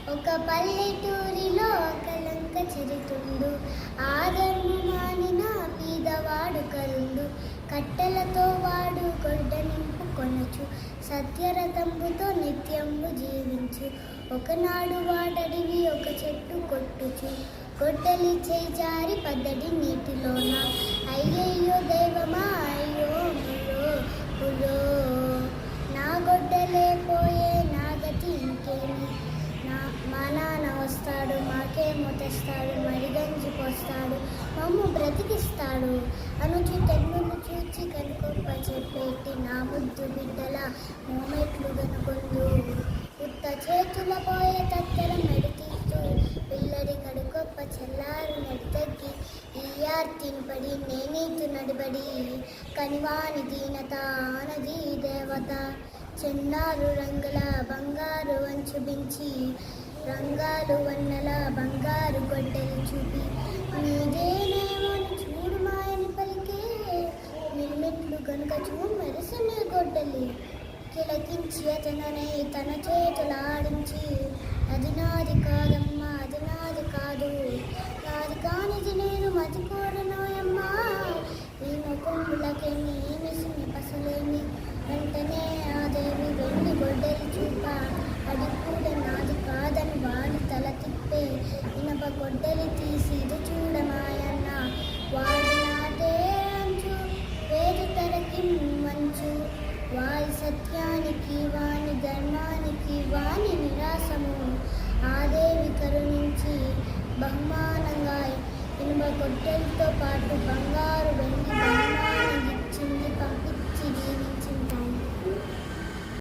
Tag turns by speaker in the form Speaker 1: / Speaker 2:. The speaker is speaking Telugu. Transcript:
Speaker 1: ఒక పల్లెటూరిలో కలంక చిరుతుండు, ఆదరణ మానిన పీదవాడు కరుండు. కట్టెలతో వాడు గొడ్డ నింపుకొనచు, సత్యరథంబుతో నిత్యంబు జీవించు. ఒకనాడు వాడడివి ఒక చెట్టు కొట్టుచు, గొడ్డలి చేయి జారి పద్దడి నీటిలోన. అయ్యయ్యో దైవమా అయ్యో ములో పులో, నా గొడ్డలే పోయే నా గతి ఇంకేమి. మా నాన్న వస్తాడు, మాకేమో తెస్తాడు, మరిగంజి పోస్తాడు, మమ్ము బ్రతికిస్తాడు అనుచు తెన్నును చూచి కనుకొప్ప చెప్పేటి నా ముద్దు బిడ్డల మోమెట్లు గనుకొందు. ఉత్త చేతుల పోయే తత్తెర మెడితీస్తూ పిల్లడి కడుకొప్ప చెల్లారు నడితగ్గి ఈయార్తిని పడి నేనీతు నడిబడి కనివాని దీనత ఆనది దేవత. చెన్నారు రంగుల బంగారు వంచుబించి, రంగాలు వన్నెల బంగారు గొడ్డలు చూపి, నీదేనేమో చూడు మాయని పలికే మిల్మెట్లు గనుక చూ మెరిసెనే గొడ్డలి. కిలకించి అతననే తన చేతులాడించి, అది నాది కాదమ్మా అది నాది కాదు, నాది కానిది నేను మతి కోరనోయమ్మా, ఈ ముఖములకేమి మిసిమి పసలేమి. వెంటనే ఆ దేవి వెండి గొడ్డలి చూప, అది కూడా నాది కాదని వాడి తల తిప్పే, ఇనప గొడ్డలి తీసి